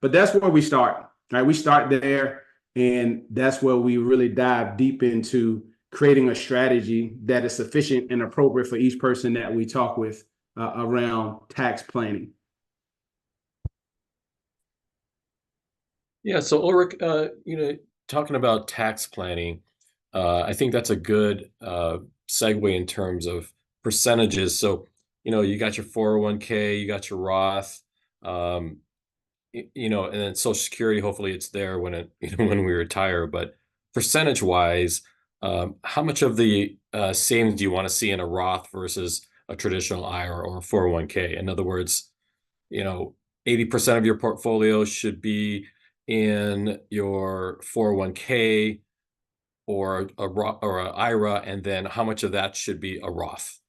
but that's where we start, right? We start there, and that's where we really dive deep into creating a strategy that is sufficient and appropriate for each person that we talk with around tax planning. Yeah, so Ulrich, talking about tax planning, I think that's a good segue in terms of percentages. So, you got your 401k, you got your Roth, and then Social Security. Hopefully, it's there when when we retire. But percentage wise, how much of the savings do you want to see in a Roth versus a traditional IRA or 401k? In other words, 80% of your portfolio should be in your 401k or an IRA, and then how much of that should be a Roth?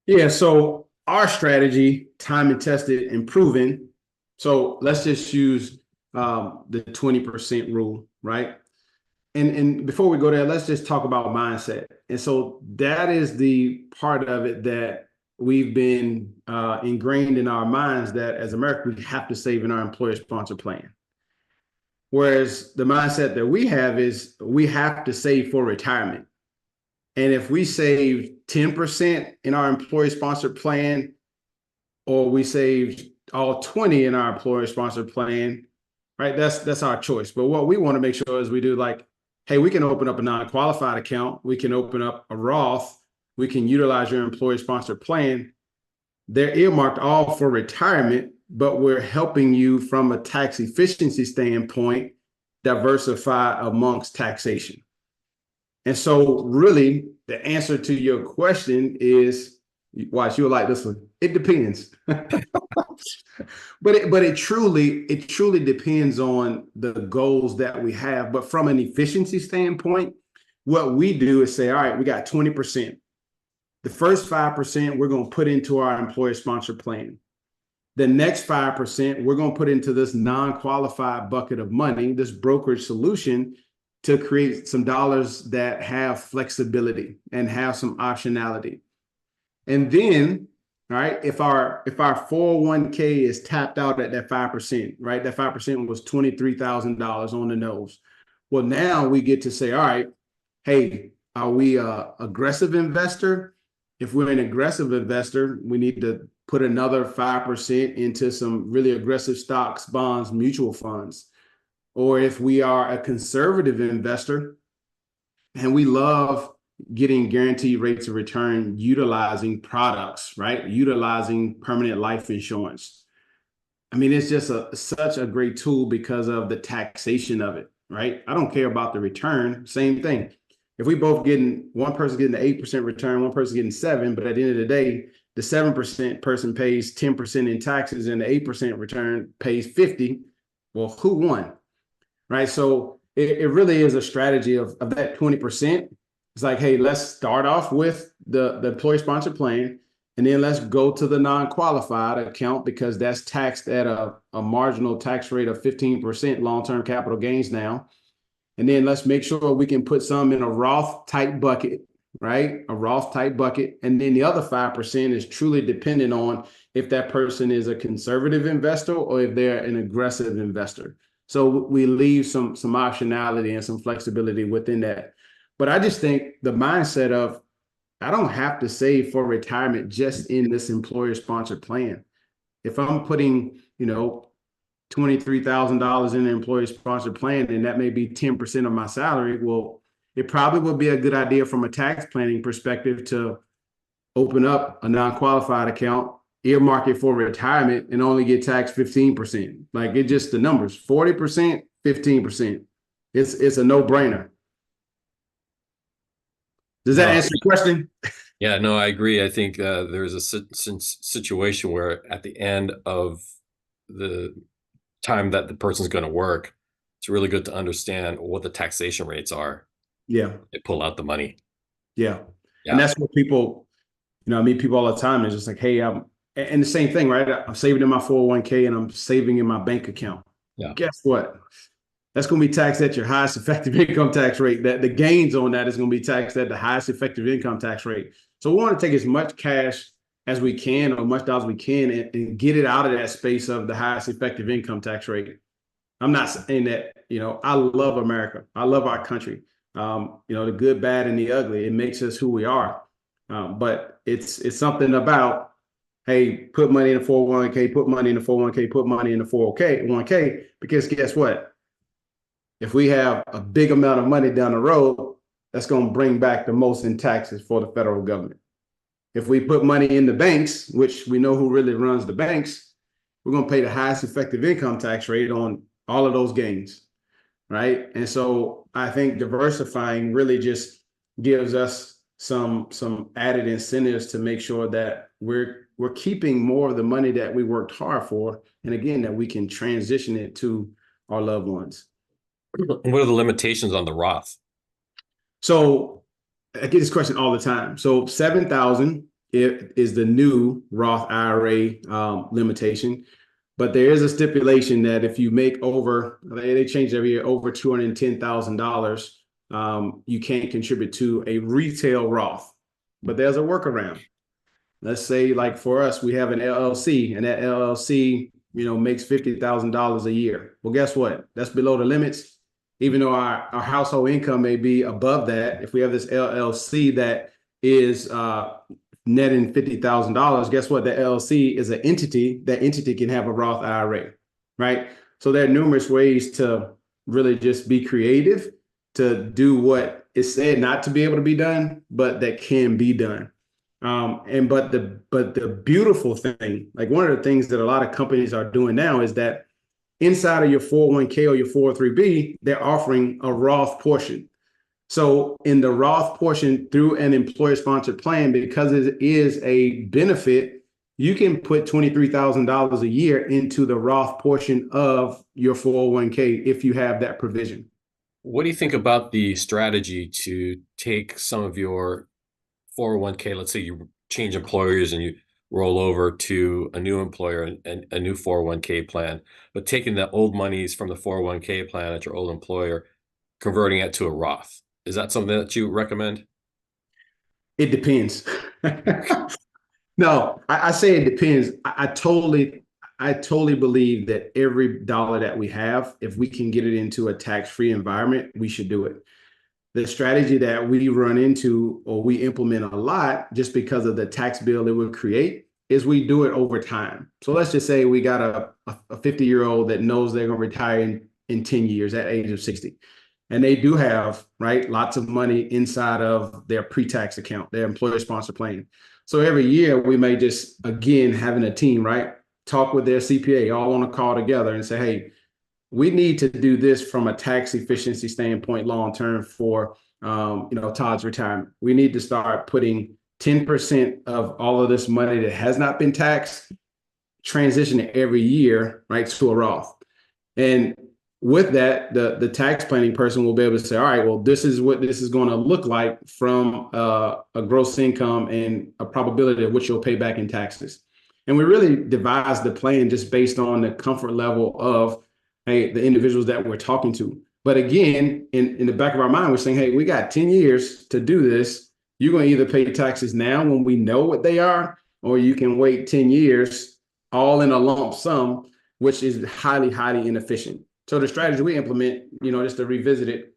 Yeah, so our strategy, time and tested and proven. So let's just use the 20% rule, right? And before we go there, let's just talk about mindset. And so that is the part of it that we've been ingrained in our minds, that as Americans, we have to save in our employer-sponsored plan. Whereas the mindset that we have is we have to save for retirement. And if we save 10% in our employer-sponsored plan, or we save all 20 in our employer-sponsored plan, right? That's our choice. But what we want to make sure is we do, like, hey, we can open up a non-qualified account. We can open up a Roth. We can utilize your employer-sponsored plan. They're earmarked all for retirement, but we're helping you from a tax efficiency standpoint diversify amongst taxation. And so really the answer to your question is, watch, you'll like this one. It depends. But it truly depends on the goals that we have. But from an efficiency standpoint, what we do is say, all right, we got 20%. The first 5% we're going to put into our employer-sponsored plan. The next 5% we're going to put into this non-qualified bucket of money, this brokerage solution, to create some dollars that have flexibility and have some optionality. And then, all right, if our 401k is tapped out at that 5%, right? That 5% was $23,000 on the nose. Well, now we get to say, all right, hey, are we an aggressive investor? If we're an aggressive investor, we need to put another 5% into some really aggressive stocks, bonds, mutual funds. Or if we are a conservative investor and we love getting guaranteed rates of return utilizing products, right? Utilizing permanent life insurance. I mean, it's just such a great tool because of the taxation of it, right? I don't care about the return, same thing. If we both one person getting the 8% return, one person getting 7%, but at the end of the day, the 7% person pays 10% in taxes and the 8% return pays 50%. Well, who won? Right. So it really is a strategy of that 20%. It's like, hey, let's start off with the employer-sponsored plan, and then let's go to the non-qualified account because that's taxed at a marginal tax rate of 15% long-term capital gains now. And then let's make sure we can put some in a Roth type bucket, right? A Roth type bucket. And then the other 5% is truly dependent on if that person is a conservative investor or if they're an aggressive investor. So we leave some optionality and some flexibility within that. But I just think the mindset of, I don't have to save for retirement just in this employer-sponsored plan. If I'm putting, $23,000 in an employer-sponsored plan, and that may be 10% of my salary, well, it probably would be a good idea from a tax planning perspective to open up a non-qualified account, earmark it for retirement, and only get taxed 15%. Like, it just the numbers, 40%, 15%. It's a no-brainer. Does that answer your question? Yeah, no, I agree. I think there's a situation where at the end of the time that the person's going to work, it's really good to understand what the taxation rates are. Yeah. They pull out the money. Yeah. And that's what people, I meet people all the time. It's just like, hey, and the same thing, right? I'm saving in my 401k and I'm saving in my bank account. Yeah. Guess what? That's going to be taxed at your highest effective income tax rate. That the gains on that is going to be taxed at the highest effective income tax rate. So we want to take as much cash as we can, or much dollars we can, and get it out of that space of the highest effective income tax rate. I'm not saying that, I love America. I love our country. The good, bad, and the ugly. It makes us who we are. But it's something about, hey, put money in the 401k, put money in the 401k, put money in the 401k, because guess what? If we have a big amount of money down the road, that's going to bring back the most in taxes for the federal government. If we put money in the banks, which we know who really runs the banks, we're going to pay the highest effective income tax rate on all of those gains, right? And so I think diversifying really just gives us some added incentives to make sure that we're keeping more of the money that we worked hard for, and again, that we can transition it to our loved ones. And what are the limitations on the Roth? So I get this question all the time. So 7,000 is the new Roth IRA limitation, but there is a stipulation that if you make over, they change every year, over $210,000, you can't contribute to a retail Roth. But there's a workaround. Let's say, like for us, we have an LLC, and that LLC, makes $50,000 a year. Well, guess what? That's below the limits. Even though our household income may be above that, if we have this LLC that is netting $50,000, guess what? The LLC is an entity. That entity can have a Roth IRA, right? So there are numerous ways to really just be creative to do what is said not to be able to be done, but that can be done. But the beautiful thing, like one of the things that a lot of companies are doing now, is that inside of your 401k or your 403b, they're offering a Roth portion. So in the Roth portion, through an employer-sponsored plan, because it is a benefit, you can put $23,000 a year into the Roth portion of your 401k if you have that provision. What do you think about the strategy to take some of your 401k, let's say you change employers and you roll over to a new employer and a new 401k plan, but taking the old monies from the 401k plan at your old employer, converting it to a Roth? Is that something that you recommend? It depends. No, I say it depends. I totally believe that every dollar that we have, if we can get it into a tax-free environment, we should do it. The strategy that we run into or we implement a lot, just because of the tax bill it would create, is we do it over time. So let's just say we got a 50-year-old that knows they're going to retire in 10 years at the age of 60. And they do have, right, lots of money inside of their pre-tax account, their employer-sponsored plan. So every year we may just, again, having a team, right, talk with their CPA all on a call together and say, hey, we need to do this from a tax efficiency standpoint long-term for, Todd's retirement. We need to start putting 10% of all of this money that has not been taxed, transitioning every year, right, to a Roth. And with that, the tax planning person will be able to say, all right, well, this is what this is going to look like from a gross income and a probability of what you'll pay back in taxes. And we really devise the plan just based on the comfort level of, hey, the individuals that we're talking to. But again, in the back of our mind, we're saying, hey, we got 10 years to do this. You're going to either pay taxes now when we know what they are, or you can wait 10 years all in a lump sum, which is highly, highly inefficient. So the strategy we implement, just to revisit it,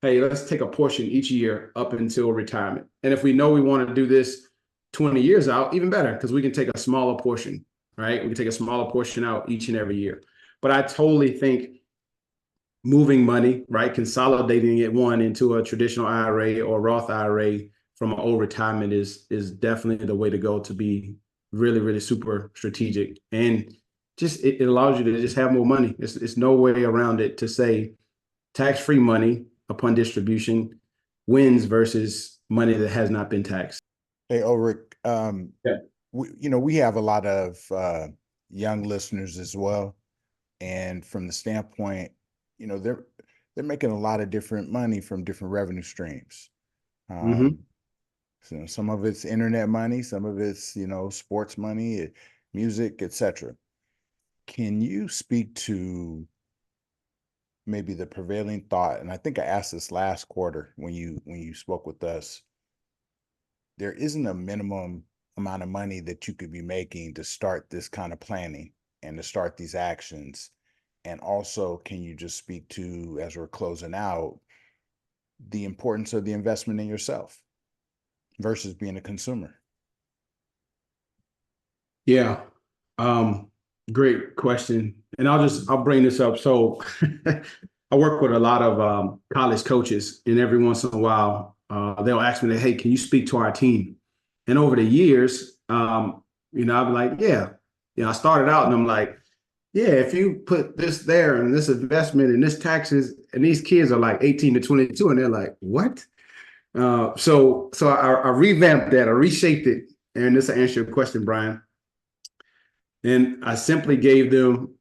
hey, let's take a portion each year up until retirement. And if we know we want to do this 20 years out, even better, because we can take a smaller portion, right? We can take a smaller portion out each and every year. But I totally think moving money, right, consolidating it into a traditional IRA or Roth IRA from an old retirement is definitely the way to go, to be really, really super strategic. And just it allows you to just have more money. It's no way around it to say tax-free money upon distribution wins versus money that has not been taxed. Hey, Ulrick, Yeah. we have a lot of young listeners as well. And from the standpoint, they're making a lot of different money from different revenue streams. So some of it's internet money, some of it's, sports money, music, etc. Can you speak to maybe the prevailing thought? And I think I asked this last quarter when you spoke with us. There isn't a minimum amount of money that you could be making to start this kind of planning and to start these actions? And also, can you just speak to, as we're closing out, the importance of the investment in yourself versus being a consumer? Yeah. Great question. And I'll bring this up. So I work with a lot of college coaches, and every once in a while, they'll ask me, hey, can you speak to our team? And over the years, I'll be like, yeah. I started out and I'm like, yeah, if you put this there and this investment and this taxes, and these kids are like 18 to 22, and they're like, what? So I revamped that, I reshaped it. And this will answer your question, Brian. And I simply gave them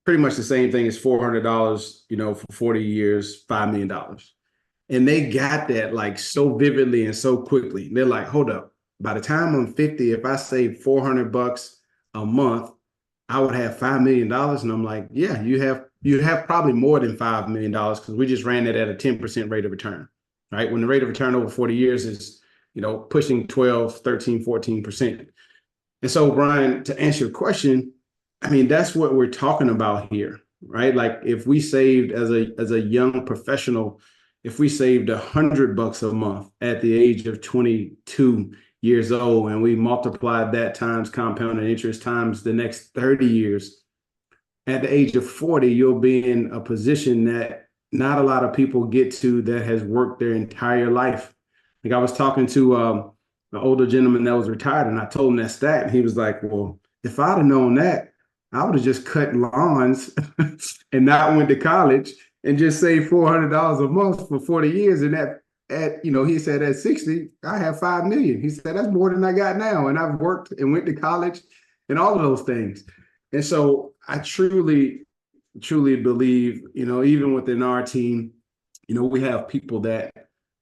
pretty much the same thing as $400, for 40 years, $5 million. And they got that like so vividly and so quickly. They're like, hold up. By the time I'm 50, if I save $400 a month, I would have $5 million. And I'm like, yeah, you'd have probably more than $5 million, because we just ran it at a 10% rate of return, right? When the rate of return over 40 years is, pushing 12, 13, 14%. And so, Brian, to answer your question, that's what we're talking about here, right? Like if we saved as a young professional, if we saved $100 a month at the age of 22 years old, and we multiplied that times compounded interest times the next 30 years, at the age of 40, you'll be in a position that not a lot of people get to that has worked their entire life. Like I was talking to an older gentleman that was retired, and I told him that stat, and he was like, well, if I'd have known that, I would have just cut lawns and not went to college and just saved $400 a month for 40 years. And he said at 60, I have $5 million. He said, that's more than I got now. And I've worked and went to college and all of those things. And so I truly, truly believe, even within our team, we have people that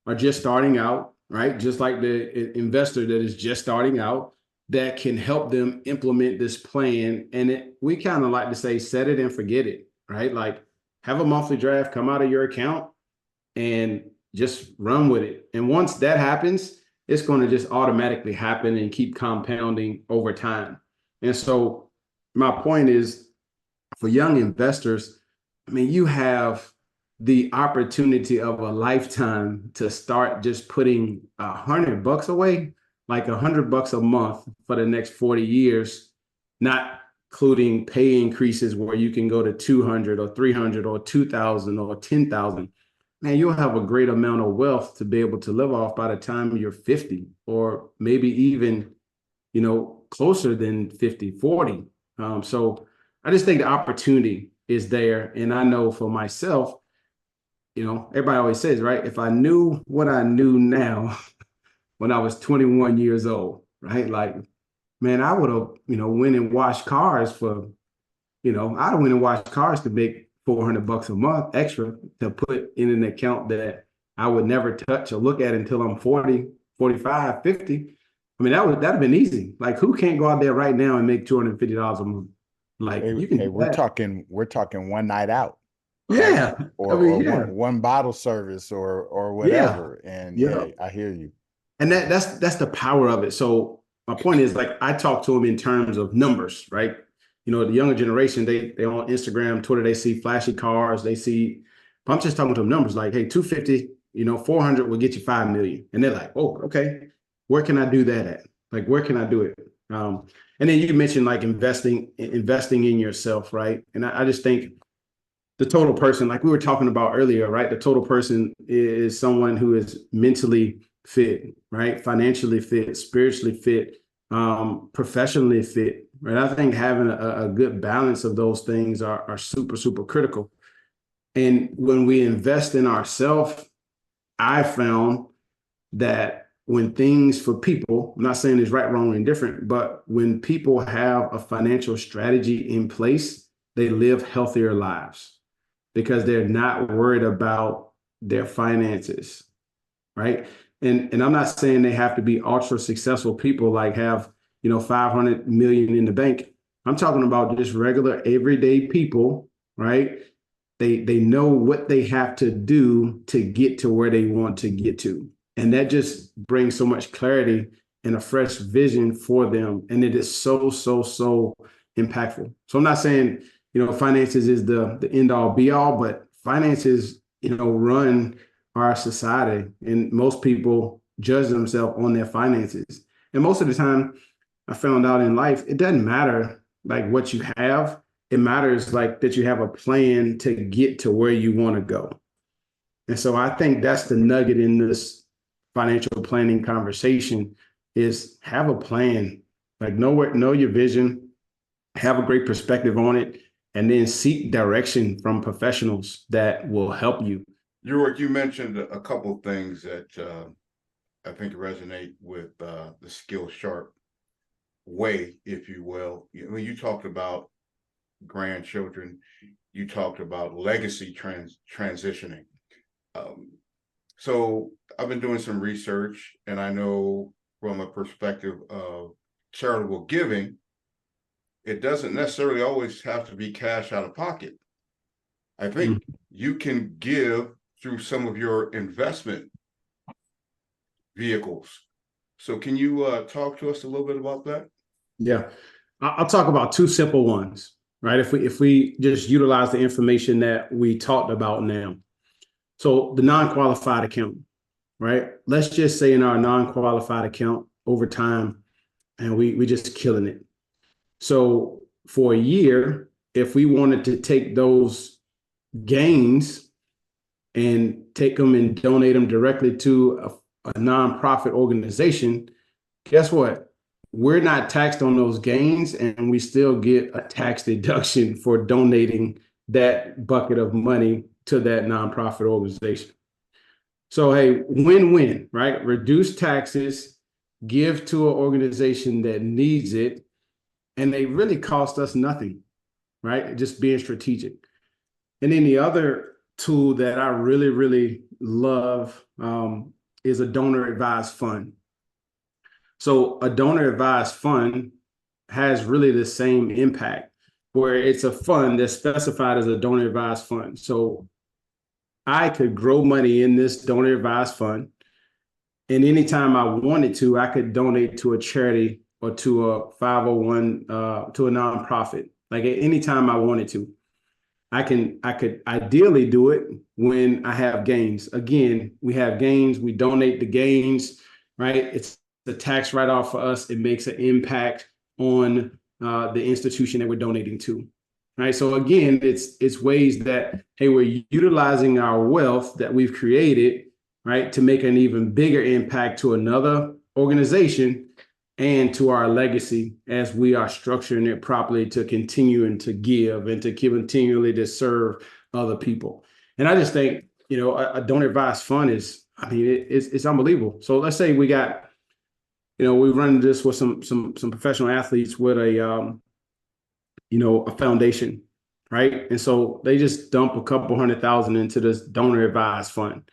are just starting out, right? Just like the investor that is just starting out, that can help them implement this plan. And we kind of like to say, set it and forget it, right? Like have a monthly draft come out of your account and just run with it. And once that happens, it's going to just automatically happen and keep compounding over time. And so my point is, for young investors, you have the opportunity of a lifetime to start just putting $100 away, like $100 a month for the next 40 years, not including pay increases where you can go to 200 or 300 or 2,000 or 10,000. Man, you'll have a great amount of wealth to be able to live off by the time you're 50, or maybe even, closer than 50, 40. So I just think the opportunity is there. And I know for myself, everybody always says, right, if I knew what I knew now when I was 21 years old, right? Like, man, I would have, went and washed cars for, I'd have went and washed cars to make $400 a month extra to put in an account that I would never touch or look at until I'm 40, 45, 50. that'd have been easy. Like, who can't go out there right now and make $250 a month? Like, you can. We're talking one night out. Yeah. Right? Or one bottle service or whatever. Yeah. And yeah, I hear you. And that's the power of it. So my point is, like, I talk to them in terms of numbers, right? The younger generation, they on Instagram, Twitter, they see flashy cars, but I'm just talking to them numbers like, hey, 250, 400 will get you 5 million. And they're like, oh, okay, where can I do that at? Like, where can I do it? And then you mentioned like investing in yourself, right? And I just think the total person, like we were talking about earlier, right? The total person is someone who is mentally fit, right? Financially fit, spiritually fit, professionally fit, right? I think having a good balance of those things are super, super critical. And when we invest in ourselves, I found that when things for people, I'm not saying it's right, wrong, or indifferent, but when people have a financial strategy in place, they live healthier lives because they're not worried about their finances, right? And I'm not saying they have to be ultra successful people, like have, 500 million in the bank. I'm talking about just regular everyday people, right? They know what they have to do to get to where they want to get to. And that just brings so much clarity and a fresh vision for them. And it is so, so, so impactful. So I'm not saying, finances is the end all be all, but finances, run our society, and most people judge themselves on their finances. And most of the time, I found out in life, it doesn't matter like what you have. It matters like that you have a plan to get to where you want to go. And so I think that's the nugget in this financial planning conversation is have a plan, like know your vision, have a great perspective on it, and then seek direction from professionals that will help you. Ulrick, you mentioned a couple of things that I think resonate with the SkillSharp way, if you will. When you talked about grandchildren, you talked about legacy transitioning. So I've been doing some research, and I know from a perspective of charitable giving, it doesn't necessarily always have to be cash out of pocket. I think you can give through some of your investment vehicles. So can you talk to us a little bit about that? Yeah, I'll talk about two simple ones, right? If we just utilize the information that we talked about now. So the non-qualified account, right? Let's just say in our non-qualified account over time, and we just killing it. So for a year, if we wanted to take those gains and take them and donate them directly to a nonprofit organization, guess what? We're not taxed on those gains, and we still get a tax deduction for donating that bucket of money to that nonprofit organization. So, hey, win-win, right? Reduce taxes, give to an organization that needs it, and they really cost us nothing, right? Just being strategic. And then the other tool that I really, really love is a donor advised fund. So a donor advised fund has really the same impact, where it's a fund that's specified as a donor advised fund. So I could grow money in this donor advised fund, and anytime I wanted to, I could donate to a charity or to a 501, to a nonprofit. Like at any time I wanted to. I could ideally do it when I have gains. Again, we have gains, we donate the gains, right? It's the tax write-off for us. It makes an impact on the institution that we're donating to, right? So again, it's ways that, hey, we're utilizing our wealth that we've created, right, to make an even bigger impact to another organization and to our legacy as we are structuring it properly to continue and to give and to continually to serve other people. And I just think, a donor advised fund is, it's unbelievable. So let's say we got, we run this with some professional athletes with a foundation, right? And so they just dump a couple $100,000 into this donor advised fund.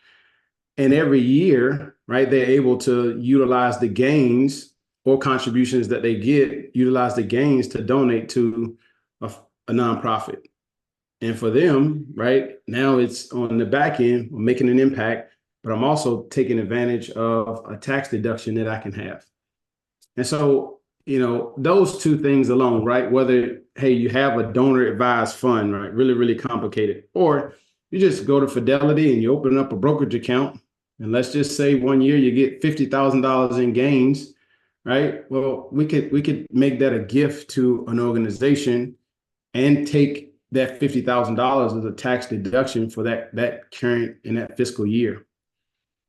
And every year, right, they're able to utilize the gains or contributions that they get, utilize the gains to donate to a nonprofit. And for them, right, now it's on the back end, we're making an impact, but I'm also taking advantage of a tax deduction that I can have. And so, those two things alone, right, whether, hey, you have a donor advised fund, right, really, really complicated, or you just go to Fidelity and you open up a brokerage account, and let's just say one year you get $50,000 in gains, right? Well, we could make that a gift to an organization and take that $50,000 as a tax deduction for that current and that fiscal year.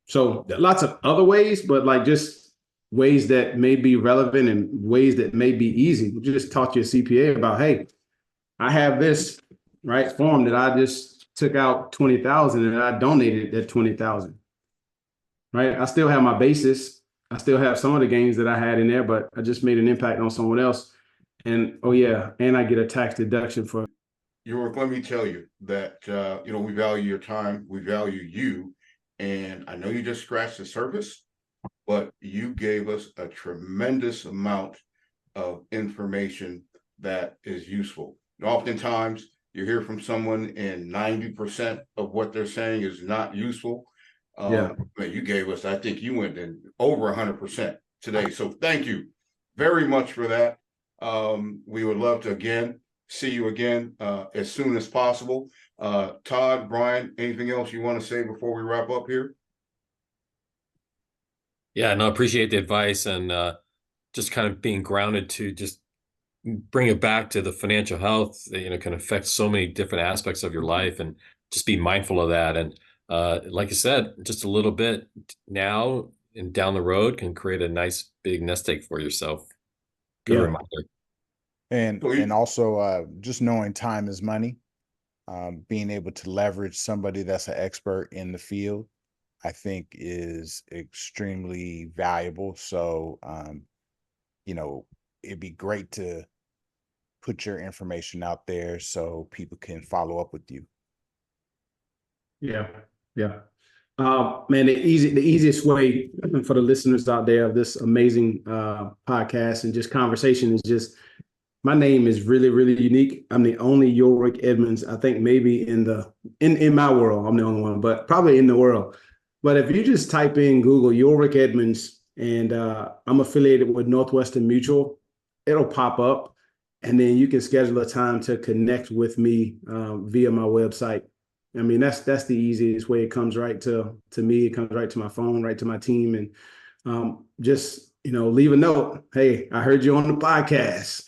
So lots of other ways, but like just ways that may be relevant and ways that may be easy. You just talk to your CPA about, hey, I have this right form that I just took out 20,000 and I donated that 20,000. Right? I still have my basis. I still have some of the gains that I had in there, but I just made an impact on someone else. And and I get a tax deduction for. Ulrick, let me tell you that we value your time, we value you, and I know you just scratched the surface, but you gave us a tremendous amount of information that is useful. And oftentimes, you hear from someone and 90% of what they're saying is not useful. You gave us, I think you went in over 100%. today. So thank you very much for that. We would love to again see you again as soon as possible. Todd, Brian, anything else you want to say before we wrap up here? Yeah, no, appreciate the advice, and just kind of being grounded to just bring it back to the financial health that, can affect so many different aspects of your life, and just be mindful of that. And like I said, just a little bit now and down the road can create a nice big nest egg for yourself. Good reminder. And also just knowing time is money, being able to leverage somebody that's an expert in the field, I think is extremely valuable. So, it'd be great to put your information out there so people can follow up with you. Yeah. Man, the easiest way for the listeners out there of this amazing podcast and just conversation is just, my name is really, really unique. I'm the only Ulrick Edmonds, I think maybe in my world, I'm the only one, but probably in the world. But if you just type in Google Ulrick Edmonds, and I'm affiliated with Northwestern Mutual, it'll pop up, and then you can schedule a time to connect with me via my website. I mean, that's the easiest way. It comes right to me. It comes right to my phone, right to my team, and just leave a note. Hey, I heard you on the podcast.